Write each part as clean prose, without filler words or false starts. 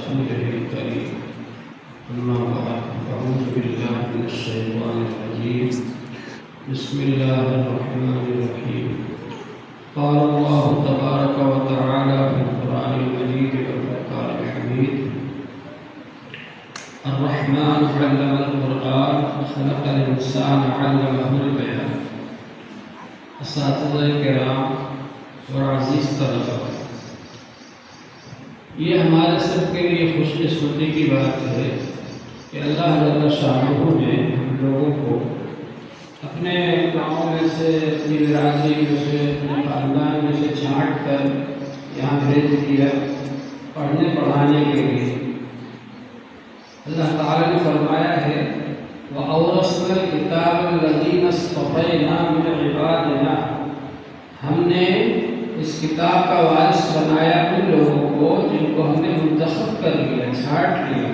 رسوله الكريم أما بعد أعوذ بالله من الشيطان الرجيم بسم الله الرحمن الرحيم قال الله تبارك وتعالى في القرآن المجيد والفرقان الحميد الرحمن علم القرآن خلق الإنسان علمه البيان اساتذہ کرام اور عزیز طلبہ، یہ ہمارے سب کے لیے خوش قسمتی کی بات ہے کہ اللہ جل شانہ نے ہم لوگوں کو اپنے گاؤں میں سے، اپنی برادری میں سے، اپنے خاندان میں سے چھانٹ کر یہاں بھیج دیا پڑھنے پڑھانے کے لیے۔ اللہ تعالیٰ نے فرمایا ہے وَأَوْرَثْنَا الْكِتَابَ الَّذِينَ اصْطَفَيْنَا مِنْ عِبَادِنَا، ہم نے اس کتاب کا وارث بنایا ان لوگوں کو جن کو ہم نے منتخب کر لیا، چھانٹ لیا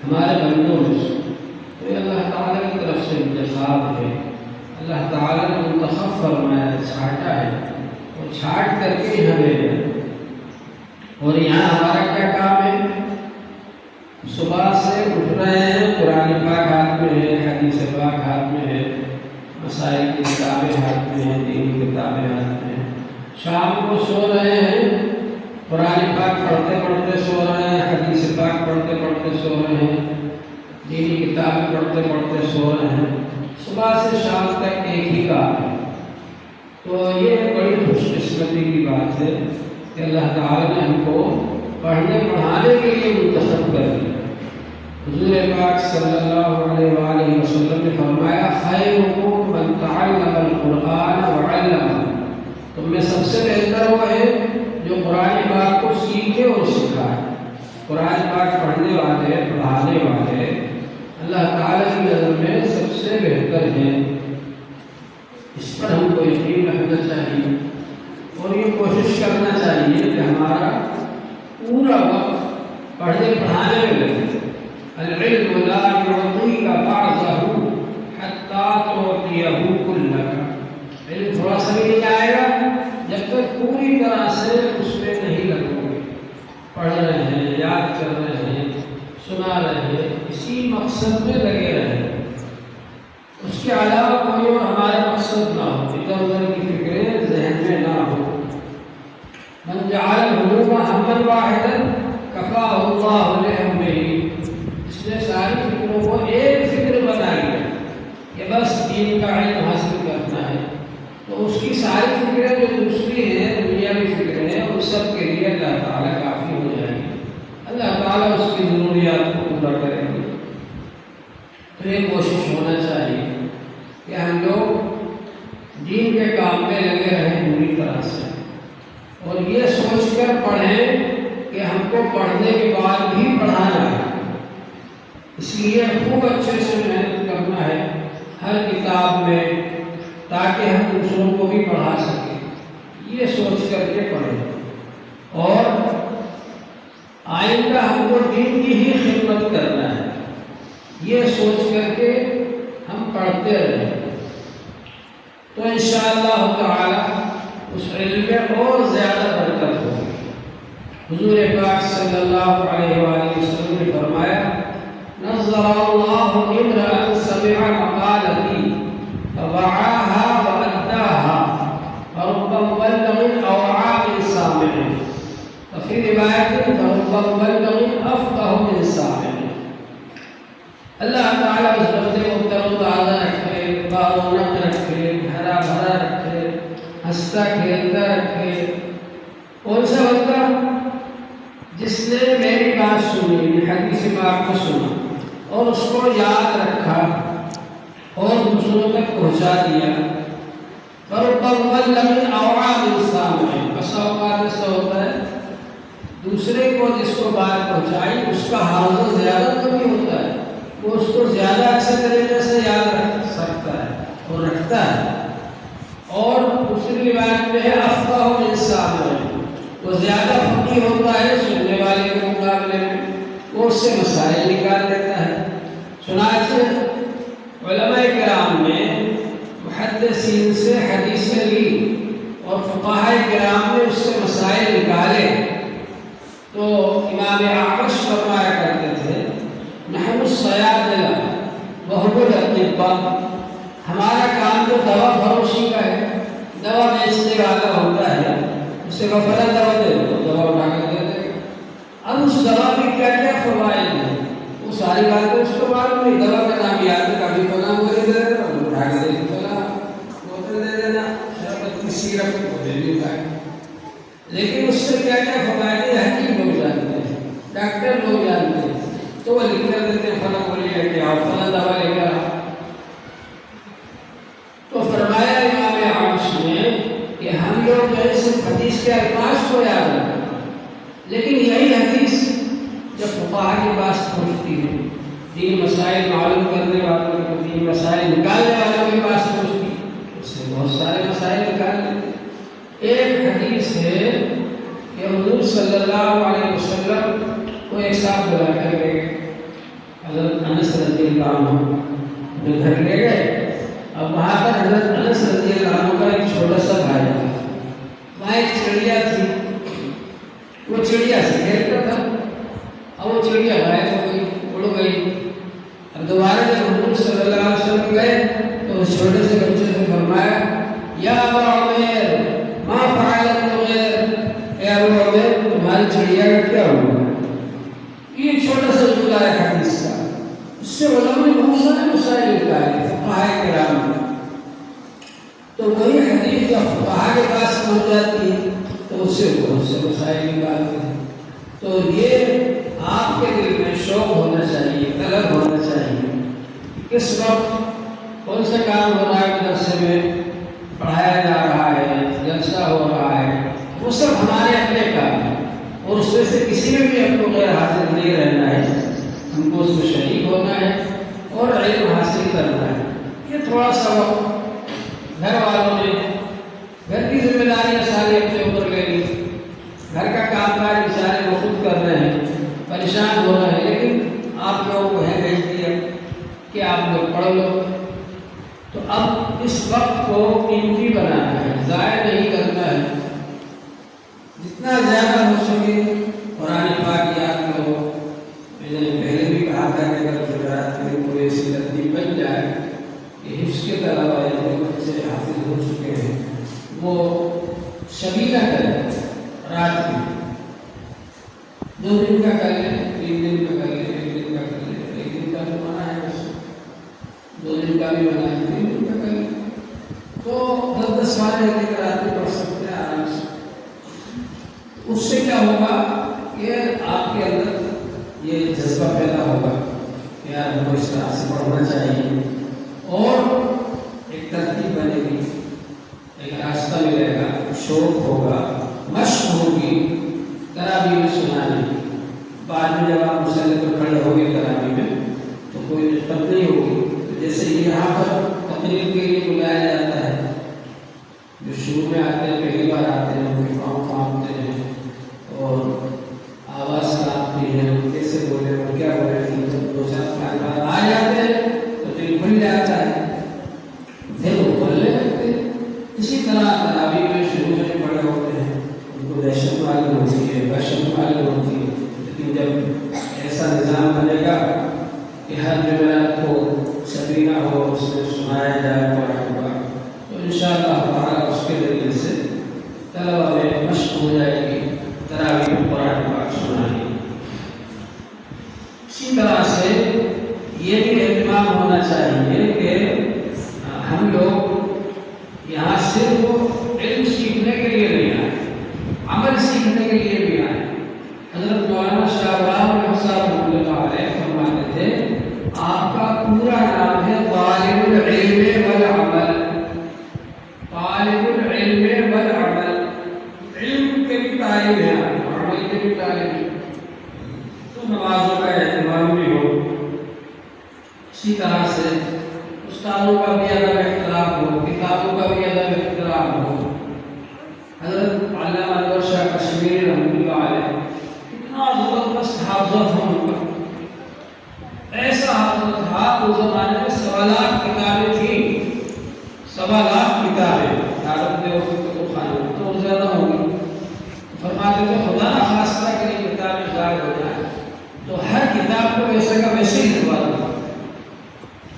ہمارے بندوں میں سے۔ تو یہ اللہ تعالیٰ کی طرف سے انتخاب ہے، اللہ تعالیٰ نے منتخب فرمایا، چھانٹا ہے اور چھانٹ کر کے یہاں بھیجا۔ اور یہاں ہمارا کیا کام ہے؟ صبح سے اٹھ رہے ہیں، قرآن پاک ہاتھ میں ہے، حدیث پاک ہاتھ میں ہے، مسائل کی کتابیں ہاتھ میں ہیں، دینی کتابیں ہاتھ میں ہیں۔ شام کو سو رہے ہیں، قرآن پاک پڑھتے پڑھتے سو رہے ہیں، حدیث پاک پڑھتے پڑھتے سو رہے ہیں، دینی کتابیں پڑھتے پڑھتے سو رہے ہیں۔ صبح سے شام تک ایک ہی کام ہے۔ تو یہ بڑی خوش قسمتی کی بات ہے کہ اللہ تعالیٰ نے ہم کو پڑھنے پڑھانے کے لیے منتخب کر دیا۔ حضور پاک صلی اللہ علیہ وآلہ وسلم نے فرمایا خیرکم من تعلم القرآن وعلمہ، تم میں سب سے بہتر وہ ہے جو قرآن پاک کو سیکھے اور سکھائے۔ قرآن پاک پڑھنے والے، پڑھانے والے اللہ تعالیٰ کی نظر میں سب سے بہتر ہیں۔ اس پر ہم کو یقین رکھنا چاہیے اور یہ کوشش کرنا چاہیے کہ ہمارا پورا وقت پڑھنے پڑھانے میں لگے۔ العلم لا يعطيك بعضه حتى تعطيه كلك، علم تھوڑا سا بھی نہیں آئے گا جب تک پوری طرح سے اس میں نہیں لگو گے۔ پڑھ رہے ہیں، یاد کر رہے ہیں، سنا رہے ہیں، اسی مقصد میں لگے رہے، اس کے علاوہ کوئی اور ہمارا مقصد نہ ہو، ادھر ادھر کی فکریں ذہن میں نہ ہو۔ من جعل العلوم ہما واحدا کفاہ اللہ لہمہ، اس نے ساری فکروں کو ایک فکر بنا لیا کہ بس دین کا علم حاصل کرنا ہے، تو اس کی ساری فکریں جو دوسری ہیں، دنیاوی فکریں ہیں، ان سب کے لیے اللہ تعالیٰ کافی ہو جائے گی، اللہ تعالیٰ اس کی ضروریات کو پورا کرے گی۔ تو یہ کوشش ہونا چاہیے کہ ہم لوگ دین کے کام میں لگے رہیں پوری طرح سے، اور یہ سوچ کر پڑھیں کہ ہم کو پڑھنے کے بعد بھی پڑھانا ہے، اس لیے خوب اچھے سے محنت کرنا ہے ہر کتاب میں تاکہ ہم دوسروں کو بھی پڑھا سکیں۔ یہ سوچ کر کے پڑھیں اور آئندہ ہم کو دین کی ہی خدمت کرنا ہے، یہ سوچ کر کے ہم پڑھتے رہیں، تو انشاءاللہ تعالی اس علم میں اور زیادہ برکت ہوگی۔ حضور پاک صلی اللہ علیہ وآلہ وسلم نے فرمایا نظر اللہ امرأ سمع مقالتی فوعاها وأداها فرب مبلغ أوعى من سامع، وفي روایت فرب مبلغ أفقه من سامع۔ اللہ تعالیٰ اس بندے کو تر و تازہ رکھے، بارونق رکھے، ہرا بھرا رکھے، ہنستا کھیلتا رکھے۔ کون سا بندہ؟ جس نے میری بات سنی، حدیث پاک کو سنا اور اس کو یاد رکھا اور دوسروں تک پہنچا دیا۔ فرب مبلغ اوعى من سامع، بس اوقات ایسا ہوتا ہے دوسرے کو جس کو بات پہنچائی اس کا حافظہ زیادہ تو نہیں ہوتا ہے، وہ اس کو زیادہ اچھے طریقے سے یاد رکھ سکتا ہے اور رکھتا ہے۔ اور دوسری روایت میں ہے افقہ من سامع، وہ زیادہ فقیہ ہوتا ہے سننے والے کے مقابلے میں، وہ اس سے مسائل نکال دیتا ہے۔ چنانچہ علماء کرام نے محدثین سے حدیثیں لی اور فقہاء کرام نے اس سے مسائل نکالے، تو امام اعمش فرمایا کرتے تھے نحن الصیادلہ وهم الاطباء، ہمارا کام تو دوا فروشی کا ہے، دوا بیچنے والا ہوتا ہے، اسے وہ فلاں دوا دے دو، دوا اٹھا کر دے دے گا۔ اب اس دوا میں کیا کیا فوائد ہیں وہ ساری باتیں اس کو معلوم نہیں، دوا کا نام یاد ہے، کبھی فلاں گولی دے دینا، اٹھا کے دے دینا، فلاں بوتل دے دینا، شربت کی سیرپ کو دے دیتا ہے، لیکن اس سے کیا کیا فوائد ہیں حکیم لوگ جانتے ہیں، ڈاکٹر لوگ جانتے ہیں، تو وہ لکھ کر دیتے ہیں فلاں گولی لے کے آؤ، فلاں دوا لے کر آؤ۔ تو فرمایا امام اعمش نے کہ ہم لوگ جو ہے صرف حدیث کے الفاظ کو یاد رکھتے ہیں، لیکن یہی حدیث جب فقہا کے پاس پہنچتی ہے، دین مسائل معلوم کرنے والوں کو، دین مسائل نکالنے والوں کے پاس پہنچتی ہے، اس سے بہت سارے مسائل نکال لیتے ہیں۔ ایک حدیث ہے کہ حضور صلی اللہ علیہ وسلم کو ایک ساتھ بلا کر لے گئے، حضرت انس رضی اللہ عنہ اپنے گھر لے گئے۔ اب وہاں پر حضرت انس رضی اللہ عنہ کا ایک چھوٹا سا بھائی تھا، وہاں ایک چڑیا تھی، وہ چڑیا سے کھیلتا تھا، اب وہ چڑیا غائب ہو گئی، اڑ گئی۔ اب دوبارہ جب حضور صلی اللہ علیہ وسلم گئے تو اس چھوٹے سے بچے سے فرمایا یا ابا عمیر ما فعل الطیر، اے ابو عمیر تمہاری چڑیا کا کیا ہوا؟ یہ چھوٹا سا جملہ ہے حدیث کا، اس سے علماء نے بہت سارے مسائل نکالے فقہاء کرام نے۔ تو وہی حدیث جب فقہاء کے پاس پہنچ جاتی ہے تو اس سے بہت سے مسائل نکالتے ہیں۔ تو یہ آپ کے دل میں شوق ہونا چاہیے، طلب ہونا چاہیے، کس وقت کون سا کام ہو رہا ہے، مدرسے میں پڑھایا جا رہا ہے، جلسہ ہو رہا ہے، وہ سب ہمارے اپنے کام ہیں، اور اس میں سے کسی میں بھی ہم کو غیر حاضر نہیں رہنا ہے، ہم کو اس میں شریک ہونا ہے اور علم حاصل کرنا ہے۔ یہ تھوڑا سا وقت گھر والوں نے گھر کی ذمہ داریاں ساری اپنے اوپر لے لی، گھر کا کام کاج بیچارے وہ خود کر رہے ہیں، پریشان ہو رہے ہیں، لیکن آپ لوگوں کو ہے بھیج دیا کہ آپ لوگ پڑھ لو۔ تو اب اس وقت کو قیمتی بنانا ہے، ضائع نہیں کرنا ہے، جتنا زیادہ ہو سکے قرآن پاک یاد کرو۔ میں نے پہلے بھی کہا تھا کہ اگر جمعرات میں کوئی ایسی ترتیب بن جائے کہ حفظ کے طلباء جو بچے حافظ ہو چکے ہیں وہ شبیلہ کریں، رات میں 2 دن کا کر لیں، 3 دن کا کر لیں، 1 دن کا کر لیں، 1 دن کا تو منع ہے، بس 2 دن کا بھی منع ہے، 3 دن کا کر لیں، تو 10 والے لے کر آتے پڑھ سکتے ہیں آرام سے۔ اس سے کیا ہوگا کہ آپ کے اندر یہ جذبہ پیدا ہوگا کہ یار ہم کو اس طرح سے پڑھنا چاہیے، اور ایک ترتیب بنے گی، ایک راستہ ملے گا، شوق ہوگا، مشق ہوگی تراویح سنانے کی۔ بعد میں جب آپ مسئلے پر کھڑے ہو گئے تراویح میں تو کوئی دقت نہیں ہوگی۔ جیسے یہاں پر تقریر کے لیے بلایا جاتا ہے، جو شروع میں آتے ہیں، پہلی بار آتے ہیں، ان کے پاؤں کانپتے ہیں اور آواز کانپتی ہے، کیسے بولے اور کیا بولے، جب 2-4 بار آ جاتے ہیں تو دل کھل جاتا ہے، پھر وہ بولنے لگتے ہیں۔ اسی طرح تراویح میں شروع میں پڑے ہوتے ہیں، ان کو دہشت معلوم ہوتی ہے، وحشت معلوم ہوتی ہے، لیکن جب ایسا نظام بنے گا کہ ہر جمعرات کو سبینہ ہو، اس میں سنایا جائے قرآن پاک، تو انشاءاللہ تعالیٰ اس کے ذریعے سے طلباء میں مشق ہو جائے گی تراویح میں قرآن پاک سنانے۔ اسی طرح سے یہ بھی اہتمام ہونا چاہیے کہ ہم لوگ یہاں صرف علم سیکھنے کے لیے نہیں آئے، عمل سیکھنے کے لیے بھی آئے۔ حضرت مولانا شاہ غلام صاحب رحمۃ اللہ علیہ فرماتے تھے آپ کا پورا نام ہے طالب العلم والعمل، طالب العلم والعمل، علم کے بھی طالب ہے، عمل کے بھی طالب ہے، تو نمازوں کا اہتمام بھی ہو، اسی طرح سے استادوں کا بھی ادب احترام ہو، کتابوں کا بھی ادب احترام ہو۔ حضرت علامہ انور شاہ کشمیری رحمۃ اللہ علیہ اتنا زبردست حافظ تھا ان کا، ایسا حافظ تھا اس زمانے میں 1.25 لاکھ کتابیں تھیں، 1.25 لاکھ کتابیں عرب میں، اس کو خانے تو زیادہ ہوگی۔ فرماتے تھے خدا نہ خواستہ کہ کتابیں ضائع ہو جائیں تو ہر کتاب کو ویسے کا ویسے ہی لکھوا دو.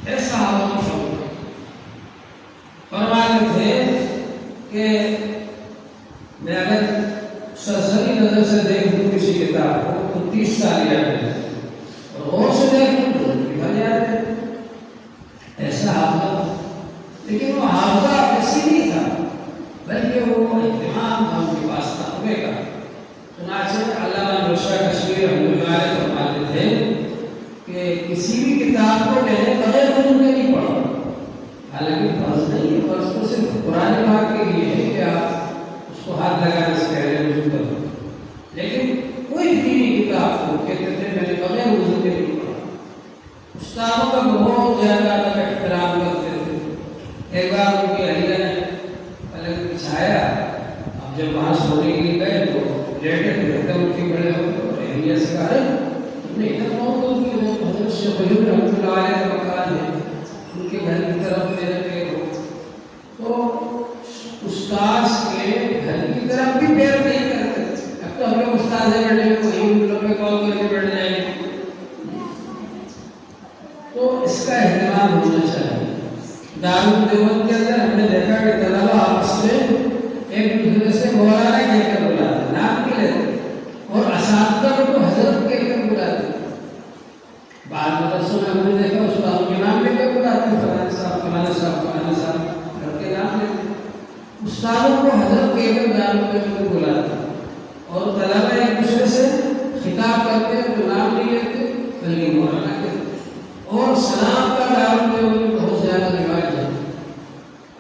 ایسا حالت فرماتے تھے کہ میں اگر سرسری نظر سے دیکھوں کسی کتاب کو تو 30 سال یاد ہے اور غور سے دیکھوں تو نکل جاتے ہیں. ایسا حافظ، لیکن وہ حافظہ ایسی نہیں تھا بلکہ وہ اہتمام تھا ان کے پاس تقوی کا. چنانچہ علامہ نوشہ کشمیر رحمۃ اللہ علیہ فرماتے تھے کہ کسی بھی کتاب کو میں نے بغیر وضو کے نہیں پڑھا. حالانکہ فرض نہیں ہے، فرض تو صرف قرآن پاک کے لیے ہے کہ آپ اس کو ہاتھ لگانے سے پہلے وضو کرو، لیکن کوئی دینی کتاب کو کہتے تھے میں نے بغیر وضو کے نہیں پڑھا. استادوں کا بہت زیادہ احترام کرتے تھے. ایک بار ان کی اہلیہ نے پلنگ بچھایا، اب جب وہاں سونے کے لیے گئے تو لیٹے تھے، ان کے بڑے اور اہلیہ سے کہا تم نے ادھر کون کون کی حضرت شیخ ولی رحمۃ اللہ علیہ کا مکان ہے، ان کے گھر کی طرف میرے پیر ہو. تو استاد کے گھر کی طرف بھی پیر نہیں کرتے. اب تو ہم لوگ استاد سے بیٹھے کوئی ان لوگ میں کال کر کے بیٹھ جائیں گے. تو اس کا اہتمام ہونا چاہیے. دارالدیوبند کے اندر ہم نے دیکھا کہ طلبہ آپس میں ایک دوسرے سے مولانا کہہ کر بلاتے، نام نہیں لیتے، اور اساتذہ کو حضرت کہہ کر بلاتے. بعض مدرسوں میں ہم نے دیکھا استادوں کے نام لے کر بلاتے، فلاں صاحب فلاں صاحب فلاں صاحب گھر کے نام لیتے. استادوں کو حضرت کہہ کر دارالدیوبند کو بلاتے اور طلبہ ایک دوسرے سے خطاب کرتے ہیں تو نام نہیں لیتے بلکہ مولانا کہتے. اور سلام کا دارالدیوبند میں بہت زیادہ رواج ہے.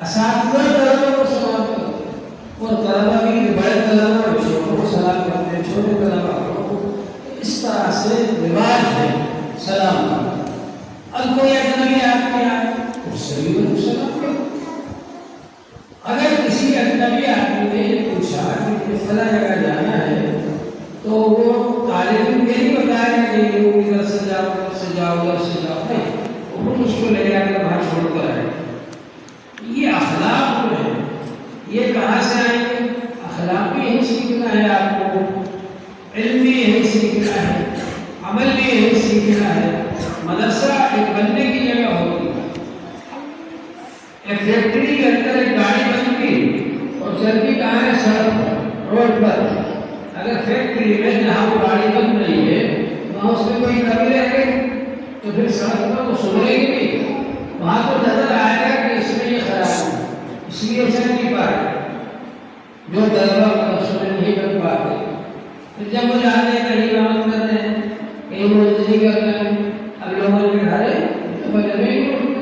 اساتذہ طلبہ کو سلام کرتے ہیں اور طلبہ بھی بڑے طلبہ اور چھوٹوں کو سلام کرتے ہیں، چھوٹے طلبہ کو. اس طرح سے رواج ہے سلام کرنا. اب کوئی اجنبی آدمی آئے اس سے بھی وہ سلام کرو. اگر کسی اجنبی آدمی نے پوچھا کہ فلاں جگہ جانا ہے تو وہ طالب علم یہ نہیں بتایا کہ وہ ادھر سے جاؤ ادھر سے جاؤ ادھر سے جاؤ، نہیں، وہ اس کو لے جا کر باہر چھوڑ کر آئے. یہ اخلاق جو ہے یہ کہاں سے آئیں گے؟ اخلاق بھی یہی سیکھنا ہے، آپ کو علم بھی یہی سیکھنا ہے، عمل بھی یہی سیکھنا ہے. مدرسہ ایک بننے کی جگہ ہوتی ہے. ایک فیکٹری کے اندر ایک گاڑی بن گئی اور چلتی کہاں ہے؟ سڑک روڈ پر. اگر فیکٹری میں جہاں وہ گاڑی بن رہی ہے وہاں اس میں کوئی کمی رہ گئی تو پھر سڑک پر وہ سنیں گے نہیں. وہاں تو نظر آئے گا کہ اس میں یہ خراب ہے، اس لیے چل نہیں پا رہے. جو طلبہ مدرسوں میں نہیں کر پاتے پھر جب وہ جاتے ہیں کہیں کام کرتے ہیں کہیں مزدوری کرتے ہیں، اب لوگوں نے گھر ہے تو بجے نہیں ہوتا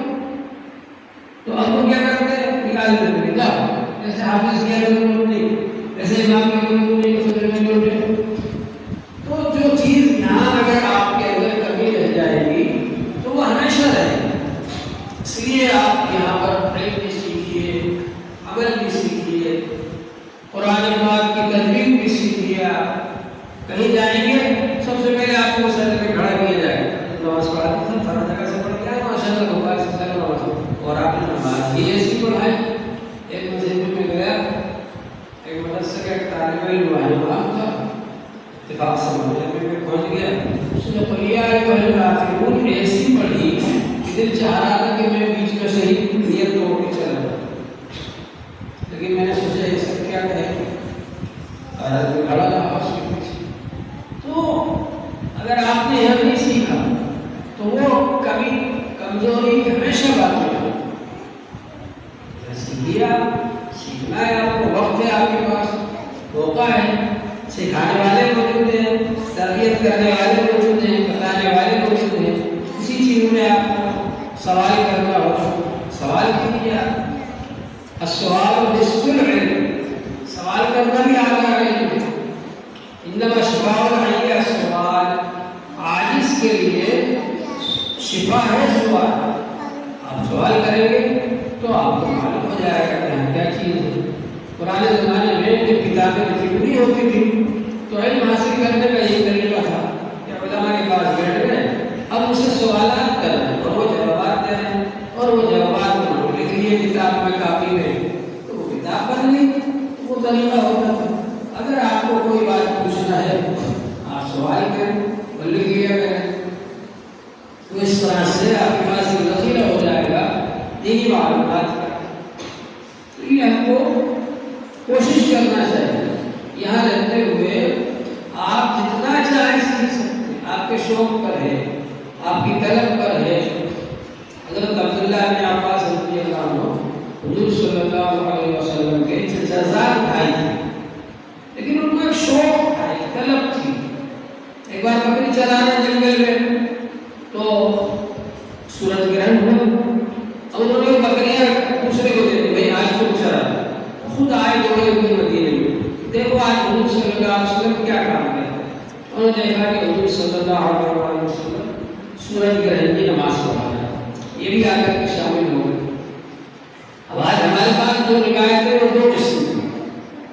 تو اب وہ کیا کرتے ہیں؟ نکال دیتے ہیں. جاؤ جیسے حافظ کیا ضرورت نہیں، جیسے امام کی ضرورت نہیں، صدر کی ضرورت نہیں. تو جو چیز یہاں اگر آپ کے اندر کمی رہ جائے گی تو وہ ہمیشہ رہے گی. اس لیے آپ یہاں پر علم بھی سیکھیے، عمل بھی سیکھیے، قرآن پاک کی تدبیر بھی سیکھیے. کہیں جائیں گے سب سے پہلے آپ کو سر پہ کھڑا کیا جائے گا. نماز پڑھاتے سب فرض جگہ سے پڑھ گیا ماشاء اللہ ہوگا اس طرح نماز، اور آپ نے نماز ہی ایسی پڑھائی. ایک مسجد میں گیا، ایک مدرسے کا ایک طالب علم وہاں تھا، اتفاق سے محلے میں پہنچ گیا. اس نے قلیہ الکافرون ایسی پڑھی کہ دل چاہ رہا تھا کہ میں بیچ میں سے ہی نیت توڑ کے چلا جاؤں، لیکن میں نے سوچا یہ سب کیا کہے گا، حالت میں کھڑا رہا اس کے پیچھے. تو اگر آپ نے یہ نہیں سیکھا تو وہ کبھی کمزوری ہمیشہ باقی ہے. سیکھنا ہے، آپ کو وقت ہے، آپ کے پاس موقع ہے، سکھانے والے موجود ہیں، تربیت کرنے والے موجود ہیں، بتانے والے موجود ہیں. کسی چیز میں آپ کو سوال کرنا ہو سوال کیجیے. السؤال نصف العلم، سوال کرنا بھی آدھا علم ہے. انما شفاء العی السؤال، عاجز کے لیے شفا ہے سوال. آپ سوال کریں گے تو آپ کو معلوم ہو جائے گا کہ کیا چیز ہے. پرانے زمانے میں جب کتابیں لکھی ہوتی تھی تو علم حاصل کرنے کا یہی طریقہ تھا کہ علماء کے پاس بیٹھ گئے، اب اسے سوالات کر رہے ہیں اور وہ جوابات دے رہے ہیں اور وہ جوابات کو لکھ لیے کتاب میں کاپی میں تو وہ کتاب بن گئی. وہ طریقہ ہوتا تھا. اگر آپ کو کوئی بات پوچھنا ہے آپ اس طرح سے آپ کے پاس ایک ذخیرہ ہو جائے گا دینی معلومات کا. تو یہ ہم کو کوشش کرنا چاہیے. یہاں رہتے ہوئے آپ جتنا چاہیں سیکھ سکتے ہیں. آپ کے شوق پر ہے, آپ کی طلب پر ہے. حضرت عبداللہ بن عباس رضی اللہ عنہ حضور صلی اللہ علیہ وسلم کے چچا بھائی تھے, لیکن ان کو ایک شوق تھا, ایک طلب تھی. ایک بار بکری چرانے جنگل میں تو سورج گرہن ہوا. اب انہوں نے بکریاں دوسرے کو دے دی, بھائی آج تو چرا. خود آئے دوڑے ہوئے مدینے میں, دیکھو آج حضور صلی اللہ علیہ وسلم کیا کام کرتے ہیں. انہوں نے دیکھا کہ حضور صلی اللہ علیہ وسلم سورج گرہن کی نماز پڑھا رہے ہیں. یہ بھی آ کر کے شامل ہو گئے. اب آج ہمارے پاس جو روایت ہے وہ دو قسم کی.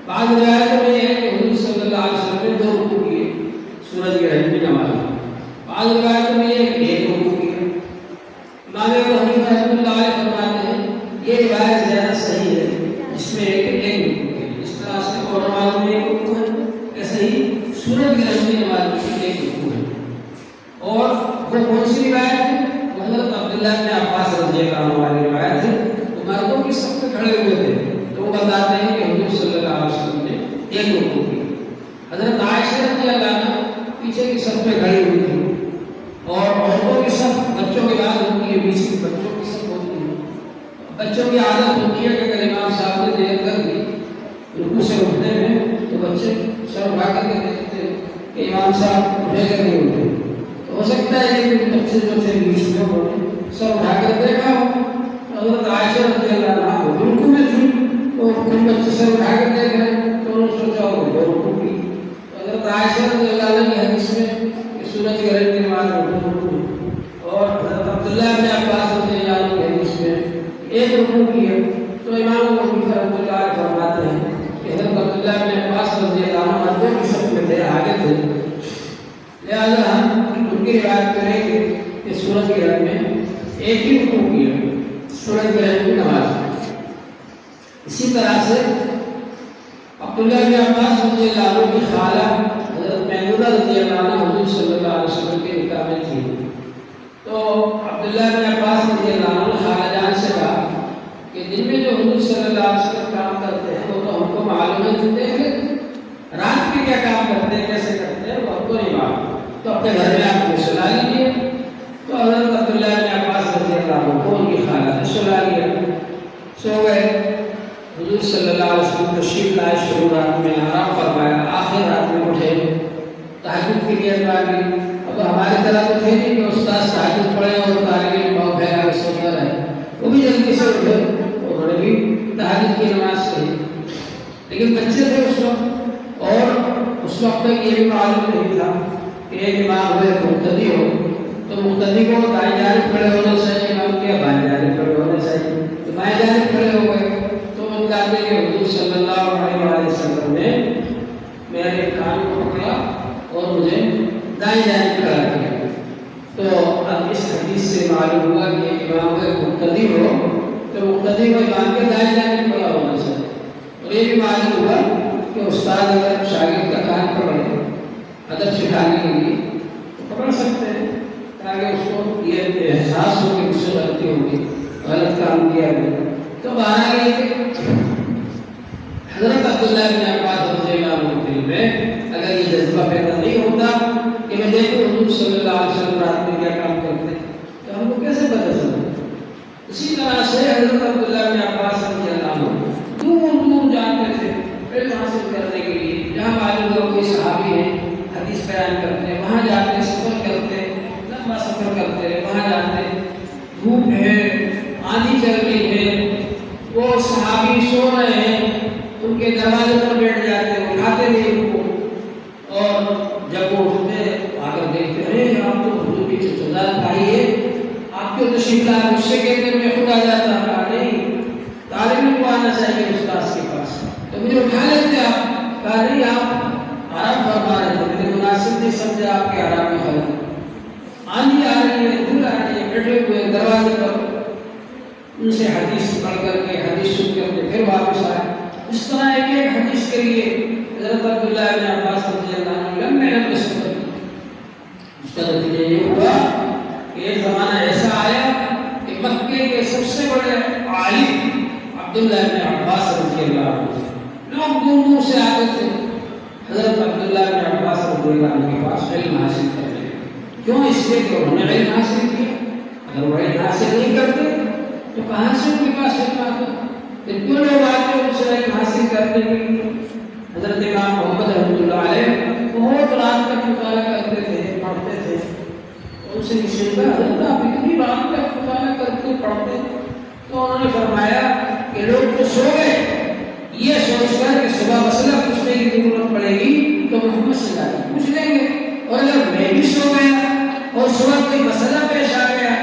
بعض روایتوں میں یہ ہے کہ حضور صلی اللہ علیہ وسلم نے 2 رکوع کیے سورج گرہن کی نماز میں. بعض روایتوں میں یہ ہے کہ 1 رکوع کیا. امام ابو حنیفہ رحمۃ اللہ علیہ فرماتے ہیں یہ روایت زیادہ صحیح ہے, جس میں ایک رکوع کیا. اس طرح سے اور معلوم میں 1 رکوع ہے, ایسے ہی سورج گرہن کی نماز میں 1 رکوع ہے. اور وہ کون سی روایت ہے؟ حضرت عبداللہ بن عباس رضی اللہ عنہ والی روایت ہے. مردوں کی صف میں کھڑے ہوئے تھے تو وہ بتاتے ہیں کہ حضور صلی اللہ علیہ وسلم نے 1 رکوع کی. حضرت عائشہ رضی اللہ عنہ پیچھے کی صف میں کھڑی ہوئی تھی, اور عورتوں کی صف بچوں کے بعد ہوتی ہے, بیچ میں بچوں کی صف ہوتی ہے. بچوں کی عادت ہوتی ہے کہ اگر امام صاحب نے دیر کر دی رکوع سے اٹھنے میں تو بچے سر اٹھا کر کے دیکھتے ہیں کہ امام صاحب اٹھے کر نہیں اٹھے. تو ہو سکتا ہے کہ بچے جو تھے بیچ میں وہ سر اٹھا کر دیکھا ہو. حضرت عائشہ رضی اللہ عنہ رکوع میں تھی تو کچھ بچے سر اٹھا کر دیکھ رہے ہیں تو انہوں نے سوچا ہوگا 2 رکوع کی. حضرت عائشہ رضی اللہ عنہ کی حدیث میں کہ سورج گرہن کی نماز میں 2 رکوع, اور حضرت عبداللہ بن عباس رضی اللہ عنہ کی حدیث میں 1 رکوع کی ہے. تو امام ابو حنیفہ رحمۃ اللہ علیہ فرماتے ہیں کہ حضرت عبداللہ بن عباس رضی اللہ عنہ مردوں کی صف میں تھے, آگے تھے, لہٰذا ہم ان کی روایت کریں گے کہ سورج گرہن میں 1 ہی رکوع کیا سورج گرہن کی نماز. اسی طرح سے عبداللہ بن عباس رضی اللہ عنہ کی خالہ حضرت میمونہ رضی اللہ عنہ حضور صلی اللہ علیہ وسلم کے نکاح میں تھی. تو عبداللہ بن عباس رضی اللہ عنہ خالہ جان سے کہا کہ دن میں جو حضور صلی اللہ علیہ وسلم کام کرتے ہیں وہ تو ہم کو معلوم ہے, رات میں کیا کام کرتے ہیں, کیسے کرتے ہیں, وہ ہم کو نہیں معلوم. تو اپنے گھر میں آپ کو سلا لیجیے. تو حضرت عبداللہ بن عباس رضی اللہ عنہ کو ان کی خالہ نے سلا لیا, سو گئے. حضور صلی اللہ علیہ وسلم تشریف لائے, شروع رات میں آرام فرمایا, آخر رات میں اٹھے, تہجد کی نیت مانگی. اب ہماری طرح تو تھے نہیں کہ استاد تہجد پڑھے اور طالب علم بہت پھیلا کے سوتا رہے. وہ بھی جلدی سے اٹھے, انہوں نے بھی تہجد کی نماز پڑھی. لیکن بچے تھے اس وقت, اور اس وقت تک یہ بھی معلوم نہیں تھا کہ ایک امام ہوئے مقتدی ہو تو مقتدی کو دائیں جانب کھڑے ہونا چاہیے, امام کے بائیں جانب کھڑے ہونا چاہیے. تو بائیں جانب کھڑے ہو گئے تو وہ کہتے ہیں کہ حضور صلی اللہ علیہ وسلم نے میرے کان کو پکڑا اور مجھے دائیں جانب کھڑا کیا. تو اب اس حدیث سے معلوم ہوا کہ امام اگر مقتدی ہو تو مقتدی کو امام کے دائیں جانب کھڑا ہونا چاہیے. اور یہ بھی معلوم ہوا کہ استاد اگر شاگرد کا کان پکڑے ادب سکھانے کے لیے تو پکڑ سکتے ہیں, تاکہ اس کو یہ احساس ہو کہ مجھ سے غلطی ہوگی, غلط کام کیا گیا. تو بہرحال یہ کہ حضرت عبداللہ بن عباس رضی اللہ عنہ کے دل میں اگر یہ جذبہ پیدا نہیں ہوتا کہ میں دیکھوں حضور صلی اللہ علیہ وسلم رات میں کیا کام کرتے ہیں, تو ہم کو کیسے پتہ چلتا. اسی طرح سے حضرت عبداللہ بن عباس رضی اللہ عنہ دور دور جاتے تھے علم حاصل کرنے کے لیے. جہاں معلوم ہوا کوئی صحابی ہے حدیث بیان کرتے ہیں, وہاں جاتے سفر کرتے, لمبا سفر کرتے, وہاں جاتے. دھوپ ہے, آندھی چل رہی ہے, وہ صحابی سو رہے ہیں, ان کے دروازے پر بیٹھ جاتے, اٹھاتے نہیں ان کو. اور جب وہ اٹھتے آ کر دیکھتے ہیں آپ تو حضور کی چچا بھائی ہے, آپ کیوں تشریف لائے. مجھ سے کہتے میں خود آ جاتا. کہا نہیں, طالب علم کو آنا چاہیے استاد کے پاس, تو مجھے اٹھا لیتے آپ. کہا نہیں, آپ آرام فرما رہے تھے, میں نے مناسب نہیں سمجھا آپ کے آرام میں خلل. آندھی آ رہی ہے, دھول آ رہی ہے, بیٹھے ہوئے دروازے پر, ان سے حدیث پڑھ کر کے حدیث سن کر کے پھر واپس آئے. اس طرح ایک حدیث کے لیے حضرت عبداللہ بن عباس رضی اللہ عنہ لمبے لمبے سفر. اس کا نتیجہ یہ ہوا کہ ایک زمانہ ایسا آیا کہ مکے کے سب سے بڑے عالم عبداللہ بن عباس رضی اللہ عنہ، لوگ دور دور سے آتے تھے حضرت عبداللہ بن عباس رضی اللہ عنہ کے پاس علم حاصل کرنے۔ کیوں؟ اس لیے کہ انہوں نے علم حاصل کیا۔ اگر وہ علم حاصل نہیں کرتے تو کہاں سے ان کے پاس علم آتا؟ اتنے لوگ آتے ان سے علم حاصل کرنے کے لیے۔ حضرت امام محمد رحمۃ اللہ علیہ بہت رات تک مطالعہ کرتے تھے، پڑھتے تھے۔ ان سے پوچھا حضرت آپ اتنی رات تک مطالعہ کرتے پڑھتے؟ تو انہوں نے فرمایا کہ لوگ تو سو گئے یہ سوچ کر کہ صبح مسئلہ پوچھنے کی ضرورت پڑے گی تو محمد صلی اللہ علیہ وسلم پوچھ لیں گے، اور اگر میں بھی سو گیا اور صبح کوئی مسئلہ پیش آ گیا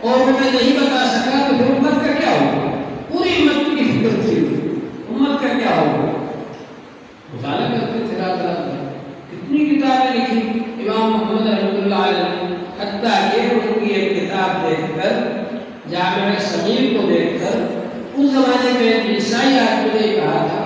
اور وہ میں نہیں بتا سکا تو پھر امت کا کیا ہوگا؟ پوری امت کی فکر تھی، امت کا کیا ہوگا؟ مطالعہ کرتے تھے رات رات میں، کتنی کتابیں لکھی امام محمد رحمۃ اللہ علیہ، حتیٰ کہ ان کی ایک کتاب دیکھ کر، جامع صغیر کو دیکھ کر، اس زمانے میں عیسائی آدمی نے کہا تھا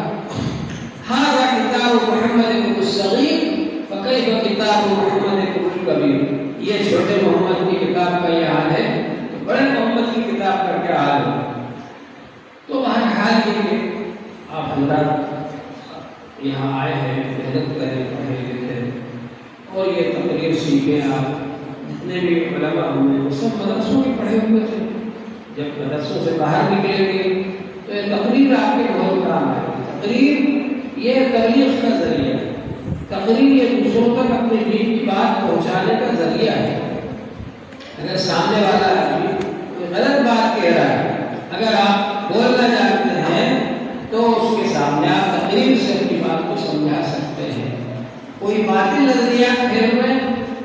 ہذا کتاب محمد الصغیر فکیف کتاب محمد الکبیر، یہ چھوٹے محمد کی کتاب کا یہ حال ہے تو بڑے محمد کی کتاب کا کیا حال ہے؟ تو بہرحال یہ کہ آپ حضرات یہاں آئے ہیں، محنت کریں، پڑھیں لکھیں اور یہ تقریر سیکھیں۔ آپ جتنے بھی علماء ہوئے وہ سب مدرسوں میں پڑھے ہوئے تھے، جب مدرسوں سے باہر نکلیں گے تو یہ تقریر آپ کے بہت کام ہے۔ تقریر یہ تبلیغ کا ذریعہ ہے، تقریر یہ دوسروں تک اپنے دین کی بات پہنچانے کا ذریعہ ہے۔ اگر سامنے والا آدمی کوئی غلط بات کہہ رہا ہے، اگر آپ بولنا جانتے ہیں تو اس کے سامنے آپ تقریر سے اپنی بات کو سمجھا سکتے ہیں۔ کوئی باطل نظریات پھیر میں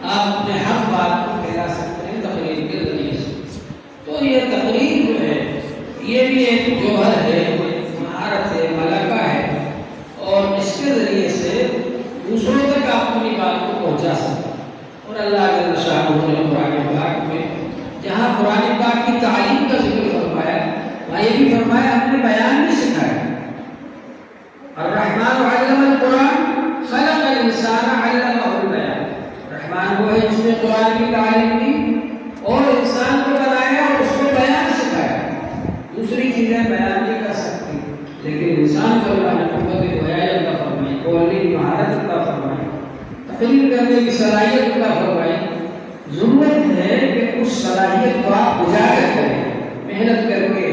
آپ اپنے حق بات کو پھیلا سکتے ہیں تقریر کے ذریعے سے۔ تو یہ تقریر جو ہے یہ بھی ایک جوہر ہے، مہارت ہے، ملکہ ہے، اور اس کے ذریعے سے دوسروں تک آپ اپنی بات کو پہنچا سکتے ہیں۔ اور اللہ جل شانہ نے قرآن پاک میں جہاں قرآن پاک کی تعلیم کا ذکر فرمایا وہاں یہ بھی فرمایا ہم نے بیان بھی سکھایا۔ الرحمن علم القرآن خلق الانسان علمہ البیان، رحمان وہ ہے جس نے قرآن کی تعلیم دی اور انسان کو بنایا اور اس کو بیان سکھایا۔ دوسری چیزیں بیان نہیں کر سکتی لیکن انسان کو اللہ نے قوت بیان عطا فرمائی، بولنے کی مہارت عطا فرمائی، تقریر کرنے کی صلاحیت عطا فرمائی۔ ضرورت ہے کہ اس صلاحیت کو آپ اجاگر کریں، محنت کر کے۔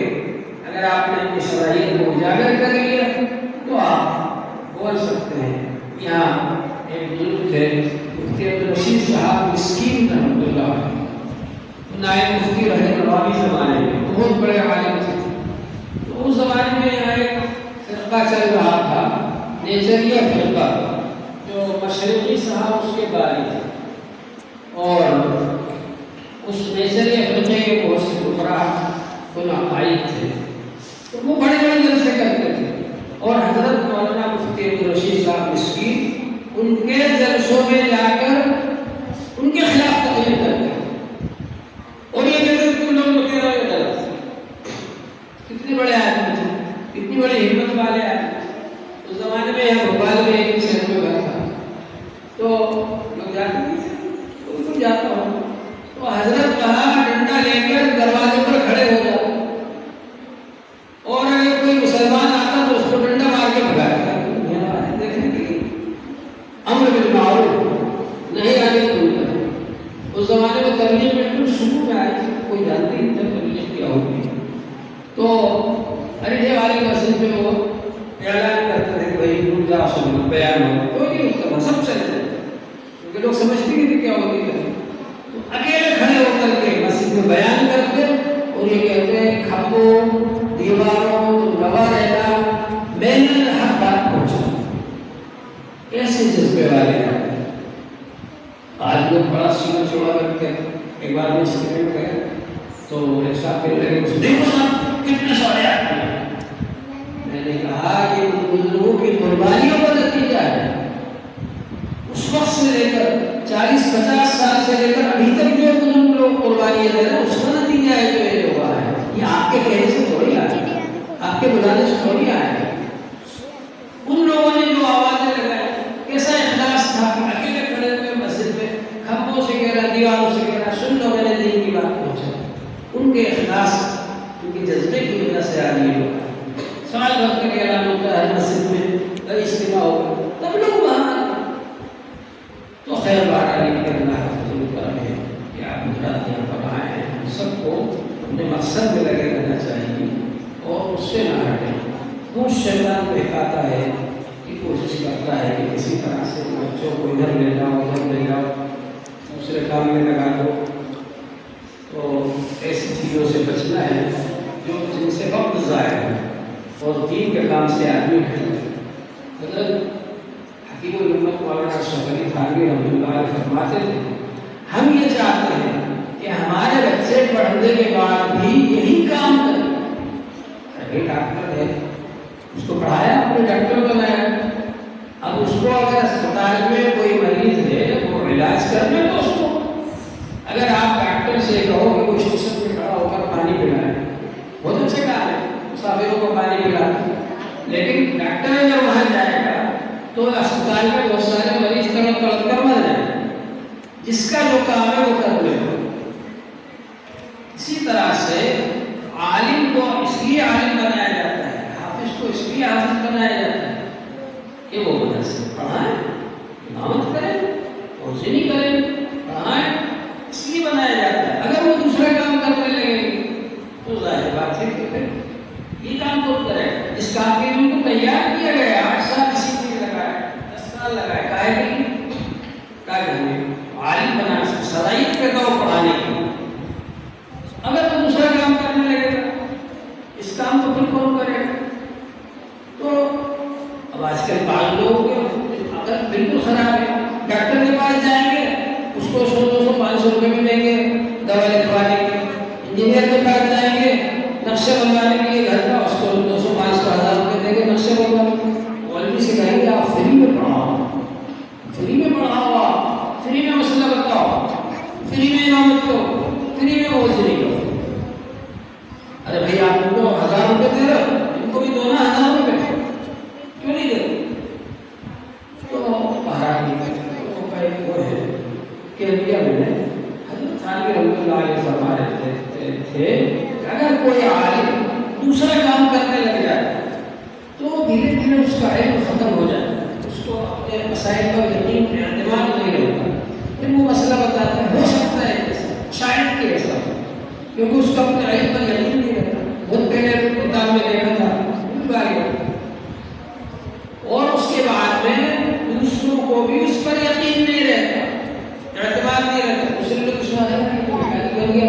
اگر آپ نے اپنی صلاحیت کو اجاگر کر لیا تو آپ بول سکتے ہیں۔ یہاں ایک بزرگ تھے مفتی عبدالرشید صاحب مسکین رحمۃ اللہ علیہ، نائب مفتی رہے نوابی زمانے میں، بہت بڑے عالم تھے۔ تو اس زمانے میں یہاں ایک فرقہ چل رہا تھا، نیچریہ فرقہ، جو مشرقی صاحب اس کے بارے تھے، اور اس نیچریہ فرقے کے بہت سے گمراہ عقائد تھے۔ تو وہ بڑے بڑے جلسے کرتے تھے اور حضرت مولانا مفتی عبدالرشید صاحب مسکین ان کے جلسوں میں جا کر ان کے خلاف تقریر کرتے اور یہ کہتے ہیں تم لوگ کہہ رہے ہو غلط۔ کتنے بڑے آدمی تھے، کتنی بڑی ہمت والے آدمی۔ اس زمانے میں یہاں بھوپال میں ایک شہر میں گھر تھا تو لوگ جاتے تھے، تو تم جاتا ہوں تو حضرت کہا ڈنڈا لے کر دروازے پر کھڑے ہو جاؤ اور اگر کوئی مسلمان آتا تو اس کو ڈنڈا مار کے بھگایا۔ دیکھنے کے لیے امر بالمعروف نہیں آنے کو۔ اس زمانے میں تبلیغ بالکل شروع میں آئی تھی، کوئی جانتی نہیں تھا تبلیغ کیا ہوتی۔ تو ہریڈے والے مسجد میں وہ اعلان کرتے تھے کہ بھائی رک جاؤ، سنو بیان ہو، کوئی نہیں اس کا سب چلے جاتے کیونکہ لوگ سمجھتے نہیں تھے کیا ہوتی ہے۔ تو اکیلے کھڑے ہو کر کے مسجد میں بیان کرتے اور یہ کہتے ہیں کھمبوں دیواروں روا رہنا میں نے ہر بات پہنچا۔ ایسے جذبے والے ہیں۔ آج لوگ بڑا سینہ چوڑا رکھتے ہیں۔ ایک بار میں سٹیٹمنٹ گیا تو ایک صاحب کہنے لگے دیکھو صاحب کتنے سارے آدمی ہیں۔ میں نے کہا کہ ان بزرگوں کی قربانیوں کا نتیجہ ہے۔ اس وقت سے لے کر 40-50 سال سے لے کر ابھی تک جو بزرگ لوگ قربانیاں دے رہے ہیں اس کا نتیجہ ہے جو یہ ہوا ہے۔ یہ آپ کے کہنے سے تھوڑی آئے، آپ کے بلانے سے تھوڑی آئے۔ ان لوگوں نے جو آوازیں لگائی کیسا اخلاص تھا، اکیلے کھڑے ہوئے مسجد میں کھمبوں سے کہہ رہا، دیواروں سے کہہ رہا، سن لو میں نے دین کی بات پہنچا، ان کے اخلاص، ان کے جذبے کی وجہ سے آج یہ ہوتا ہے۔ سال بھر کے لیے اعلان ہوتا ہے مسجد میں اجتماع ہوگا، تب لوگ وہاں آتے ہیں۔ تو خیر بات علی کے اللہ کا فضل کرم ہے کہ آپ حضرات یہاں پر آئے ہیں، ہم سب کو اپنے مقصد میں لگے رہنا چاہیے اور اس سے نہ ہٹیں۔ وہ شیطان بہکاتا ہے کہ کوشش کرتا ہے کہ کسی طرح سے بچوں کو ادھر لے جاؤ ادھر لے جاؤ، دوسرے کام میں لگا دو۔ تو ایسی چیزوں سے بچنا ہے جو جن سے وقت ضائع ہے اور دین کے کام سے آدمی ہٹے۔ حضرت حکیم الامت مولانا اشرف علی تھانوی رحمۃ اللہ علیہ فرماتے تھے، ہم یہ چاہتے ہیں کہ ہمارے بچے پڑھنے کے بعد بھی یہی کام کریں۔ ابھی ڈاکٹر ہے، اس کو پڑھایا، اپنے ڈاکٹر بنایا، اب اس کو اگر اسپتال میں کوئی مریض ہے وہ علاج کرنے تو اس کو، اگر آپ ڈاکٹر سے کہو کہ وہ اسٹیشن پہ کھڑا ہو کر پانی پلائے، بہت اچھا کام ہے، مسافروں کو پانی پلاتے، لیکن ڈاکٹر اگر وہاں جائے گا تو اسپتال میں بہت سارے مریض تڑپ تڑپ کر مر جائیں گے۔ جس کا جو کام ہے وہ کر لے گا۔ اسی طرح سے عالم کو اس لیے عالم بنایا جاتا ہے، حافظ کو اس لیے حافظ بنایا جاتا ہے کہ وہ مدرسے پڑھائیں، امامت کریں، توزینی کریں، پڑھائیں، اس لیے بنایا جاتا ہے۔ اگر وہ دوسرا کام کرنے لگے گی تو ظاہر بات ہے کہ پھر یہ کام کون کرے گا؟ جس کام کے لیے ان کو تیار کیا گیا، 8 سال اسی کے لیے لگائے، 10 سال لگائے، کاہے کے لیے؟ تاکہ ہمیں عالم بنا سکے، صلاحیت پیدا ہو پڑھانے کی۔ اگر وہ دوسرا کام کرنے لگے گا، اس کام کو پھر کون کرے گا؟ تو اب آج کل بعض لوگ اگر بالکل خراب ہے، ڈاکٹر کے پاس جائیں گے، اس کو 100 200 500 روپے میں دیں گے دوا لکھوانے کے، انجینئر کے پاس جائیں گے نقشے بنوانے کے لیے گھر کا، اس کو 200 500 1000 روپے دیں گے نقشے بنوانے کے۔ مولوی سے کہیں گے آپ فری میں پڑھاؤ، فری میں پڑھاؤ، آپ فری میں مسئلہ بتاؤ، فری میں امامت کرو، فری میں موزنی کرو۔ ارے بھائی آپ ان کو 1000 روپے دے رہے ہو، ان کو بھی دو نا 1000 روپے، کیوں نہیں دے رہے؟ تو مہاراج وہ ہے کہ انڈیا میں حضرت تھانوی رحمۃ اللہ علیہ فرما رہے تھے کہ اگر کوئی عالم دوسرا کام کرنے لگ جائے تو دھیرے دھیرے اس کا علم ختم ہو جائے، اس کو اپنے مسائل پر یقین اعتماد نہیں رہتا، پھر وہ مسئلہ بتاتا ہے، ہو سکتا ہے شاید کہ ایسا ہو، کیونکہ اس کو اپنے علم پر یقین نہیں رہتا۔ بہت پہلے کتاب میں دیکھا تھا، اور اس کے بعد میں دوسروں کو بھی اس پر یقین نہیں رہتا، اعتماد نہیں رہتا۔ دوسرے لوگ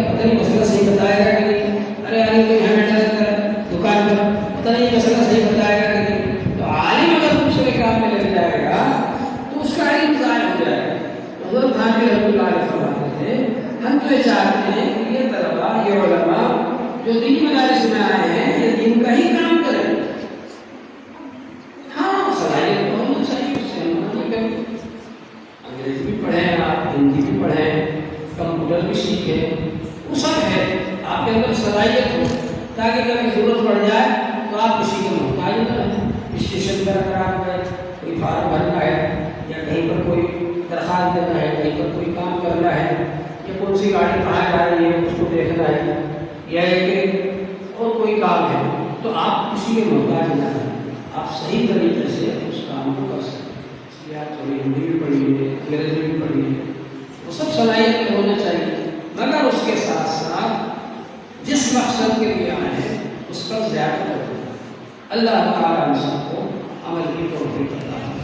پتہ نہیں مسئلہ صحیح بتائے گا کہ نہیں، ارے عالم کو یہاں بیٹھا رہتا ہے دکان پر، پتہ نہیں مسئلہ صحیح بتائے گا کہ نہیں۔ تو عالم اگر دوسرے کام میں لگ جائے گا تو اس کا علم ضائع ہو جائے گا۔ حضرت تھانوی رحمۃ اللہ علیہ فرماتے تھے، ہم تو یہ چاہتے ہیں کہ یہ طلباء، یہ علماء جو دین مدارس میں آئے ہیں یہ دین کا ہی کام کریں۔ ہاں صلاحیت تو ہونی چاہیے، اس سے ہم نہیں کریں، انگریزی بھی پڑھیں آپ، ہندی بھی پڑھیں، کمپیوٹر بھی سیکھیں، وہ سب ہے، آپ کے اندر صلاحیت ہو تاکہ کبھی ضرورت پڑ جائے تو آپ کسی کے محتاج نہ رہیں۔ اسٹیشن پر اگر آپ گئے، کوئی فارم بھرنا ہے یا کہیں پر کوئی درخواست دینا ہے، کہیں پر کوئی کام کرنا ہے، یا کون سی گاڑی کہاں جا رہی ہے اس کو دیکھنا ہے، یا کہ اور کوئی کام ہے، تو آپ کسی کے محتاج نہ رہیں، آپ صحیح طریقے سے اس کام کو کر سکیں۔ اس لیے آپ تھوڑی ہندی بھی پڑھی ہے، انگریزی بھی پڑھی ہے، وہ سب صلاحیت ہونا چاہیے، مگر اس کے ساتھ ساتھ جس مقصد کے لیے آئے ہیں اس پر زیادہ کریں۔ اللہ تعالیٰ ہم سب کو عمل کی توفیق عطا فرمائے۔